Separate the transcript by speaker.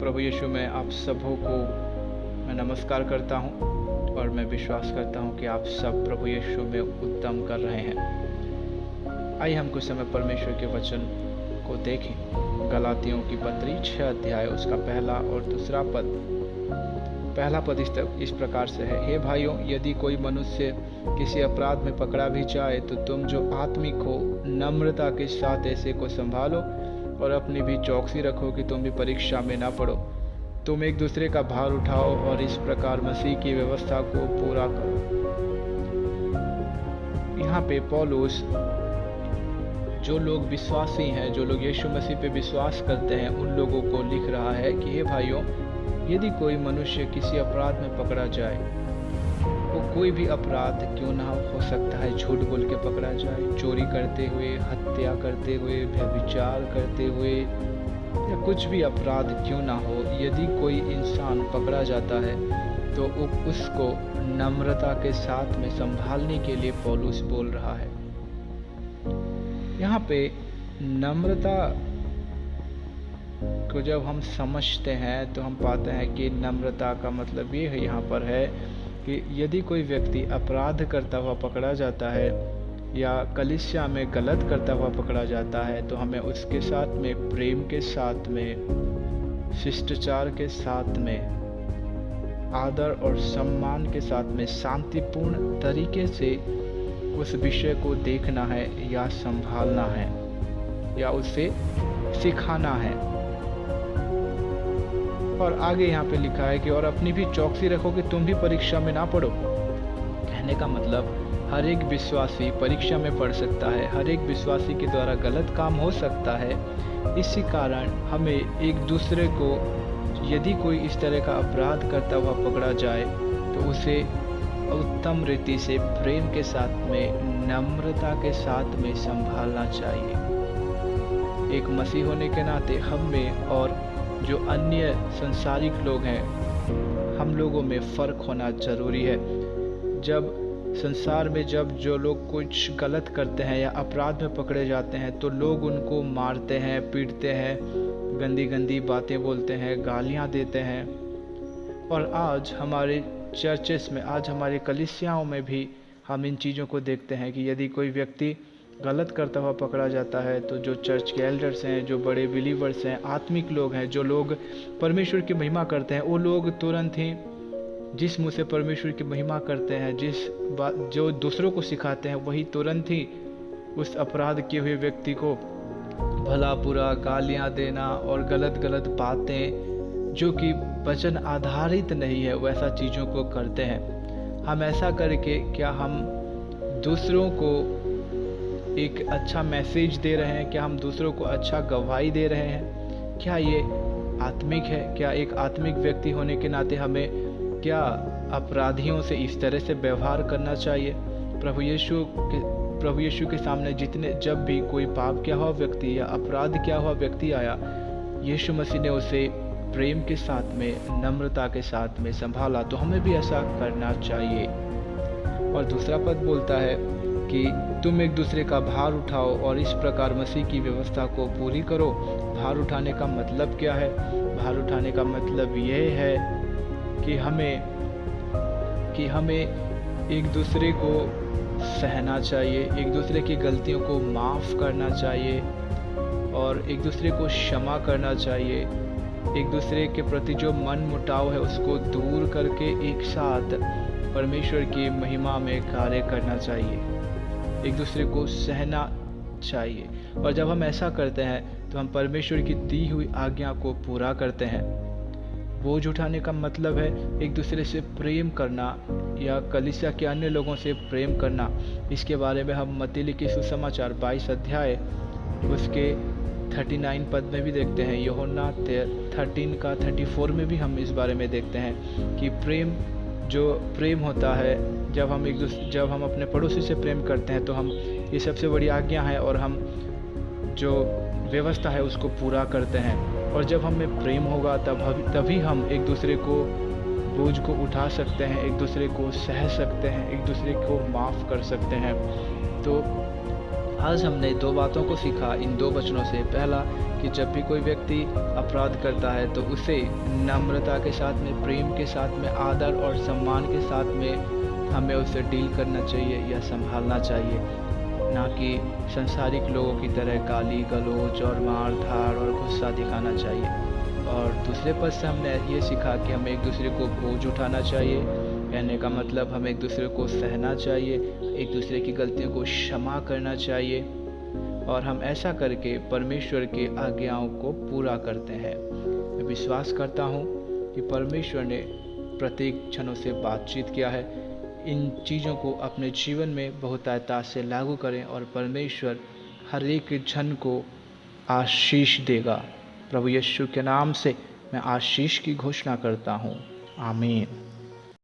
Speaker 1: प्रभु यीशु में आप सबों को मैं नमस्कार करता हूं और मैं विश्वास करता हूं कि आप सब प्रभु यीशु में उत्तम कर रहे हैं। आइए हम कुछ समय परमेश्वर के वचन को देखें। गलातियों की पत्री 6 अध्याय उसका पहला और दूसरा पद। पहला पद इस प्रकार से है, हे भाइयों, यदि कोई मनुष्य किसी अपराध में पकड़ा भी जाए तो तुम जो आत्मिक हो नम्रता के साथ ऐसे को संभालो और अपनी भी चौकसी रखो कि तुम भी परीक्षा में ना पड़ो। तुम एक दूसरे का भार उठाओ और इस प्रकार मसीह की व्यवस्था को पूरा करो। यहाँ पे पौलुस जो लोग विश्वासी हैं, जो लोग यीशु मसीह पे विश्वास करते हैं, उन लोगों को लिख रहा है कि हे भाइयों, यदि कोई मनुष्य किसी अपराध में पकड़ा जाए, वो कोई भी अपराध क्यों ना हो सकता है, झूठ बोल के पकड़ा जाए, चोरी करते हुए, हत्या करते हुए, व्यभिचार करते हुए, या कुछ भी अपराध क्यों ना हो, यदि कोई इंसान पकड़ा जाता है तो उसको नम्रता के साथ में संभालने के लिए पौलुस बोल रहा है। यहाँ पे नम्रता को जब हम समझते हैं तो हम पाते हैं कि नम्रता का मतलब ये है यहाँ पर है कि यदि कोई व्यक्ति अपराध करता हुआ पकड़ा जाता है या कलीसिया में गलत करता हुआ पकड़ा जाता है तो हमें उसके साथ में प्रेम के साथ में, शिष्टाचार के साथ में, आदर और सम्मान के साथ में शांतिपूर्ण तरीके से उस विषय को देखना है या संभालना है या उसे सिखाना है। और आगे यहाँ पे लिखा है कि और अपनी भी चौकसी रखो कि तुम भी परीक्षा में ना पड़ो। कहने का मतलब हर एक विश्वासी परीक्षा में पढ़ सकता है, हर एक विश्वासी के द्वारा गलत काम हो सकता है। इसी कारण हमें एक दूसरे को, यदि कोई इस तरह का अपराध करता हुआ पकड़ा जाए तो उसे उत्तम रीति से प्रेम के साथ में, नम्रता के साथ में संभालना चाहिए। एक मसीह होने के नाते हम में और जो अन्य संसारिक लोग हैं, हम लोगों में फ़र्क होना ज़रूरी है। जब संसार में जब जो लोग कुछ गलत करते हैं या अपराध में पकड़े जाते हैं तो लोग उनको मारते हैं, पीटते हैं, गंदी गंदी बातें बोलते हैं, गालियां देते हैं। और आज हमारे चर्चेस में, आज हमारे कलीसियाओं में भी हम इन चीज़ों को देखते हैं कि यदि कोई व्यक्ति गलत करता हुआ पकड़ा जाता है तो जो चर्च के एल्डर्स हैं, जो बड़े बिलीवर्स हैं, आत्मिक लोग हैं, जो लोग परमेश्वर की महिमा करते हैं, वो लोग तुरंत ही जिस मुँह से परमेश्वर की महिमा करते हैं, जो दूसरों को सिखाते हैं, वही तुरंत ही उस अपराध किए हुए व्यक्ति को भला बुरा गालियाँ देना और गलत गलत बातें जो कि वचन आधारित नहीं है वैसा चीज़ों को करते हैं। हम ऐसा करके क्या हम दूसरों को एक अच्छा मैसेज दे रहे हैं? क्या हम दूसरों को अच्छा गवाही दे रहे हैं? क्या ये आत्मिक है? क्या एक आत्मिक व्यक्ति होने के नाते हमें क्या अपराधियों से इस तरह से व्यवहार करना चाहिए? प्रभु यीशु के सामने जब भी कोई पाप किया हुआ व्यक्ति या अपराध किया हुआ व्यक्ति आया, यीशु मसीह ने उसे प्रेम के साथ में, नम्रता के साथ में संभाला। तो हमें भी ऐसा करना चाहिए। और दूसरा पद बोलता है कि तुम एक दूसरे का भार उठाओ और इस प्रकार मसीह की व्यवस्था को पूरी करो। भार उठाने का मतलब क्या है? भार उठाने का मतलब यह है कि हमें एक दूसरे को सहना चाहिए, एक दूसरे की गलतियों को माफ़ करना चाहिए और एक दूसरे को क्षमा करना चाहिए। एक दूसरे के प्रति जो मन मुटाव है उसको दूर करके एक साथ परमेश्वर की महिमा में कार्य करना चाहिए। एक दूसरे को सहना चाहिए। और जब हम ऐसा करते हैं तो हम परमेश्वर की दी हुई आज्ञा को पूरा करते हैं। बोझ उठाने का मतलब है एक दूसरे से प्रेम करना या कलीसिया के अन्य लोगों से प्रेम करना। इसके बारे में हम मत्ती लिखी सुसमाचार 22 अध्याय उसके 39 पद में भी देखते हैं। यूहन्ना 13 का 34 में भी हम इस बारे में देखते हैं कि प्रेम होता है जब हम अपने पड़ोसी से प्रेम करते हैं तो हम, ये सबसे बड़ी आज्ञा है और हम जो व्यवस्था है उसको पूरा करते हैं। और जब हमें प्रेम होगा तभी हम एक दूसरे को बोझ को उठा सकते हैं, एक दूसरे को सह सकते हैं, एक दूसरे को माफ़ कर सकते हैं। तो आज हमने 2 बातों को सीखा इन 2 वचनों से। पहला कि जब भी कोई व्यक्ति अपराध करता है तो उसे नम्रता के साथ में, प्रेम के साथ में, आदर और सम्मान के साथ में हमें उसे डील करना चाहिए या संभालना चाहिए, ना कि संसारिक लोगों की तरह गाली गलौज और मार धाड़ और गुस्सा दिखाना चाहिए। और दूसरे पद से हमने ये सीखा कि हमें एक दूसरे को बोझ उठाना चाहिए। कहने का मतलब हमें एक दूसरे को सहना चाहिए, एक दूसरे की गलतियों को क्षमा करना चाहिए, और हम ऐसा करके परमेश्वर की आज्ञाओं को पूरा करते हैं। मैं विश्वास करता हूँ कि परमेश्वर ने प्रत्येक क्षणों से बातचीत किया है। इन चीज़ों को अपने जीवन में बहुतायत से लागू करें और परमेश्वर हर एक जन को आशीष देगा। प्रभु यीशु के नाम से मैं आशीष की घोषणा करता हूँ। आमीन।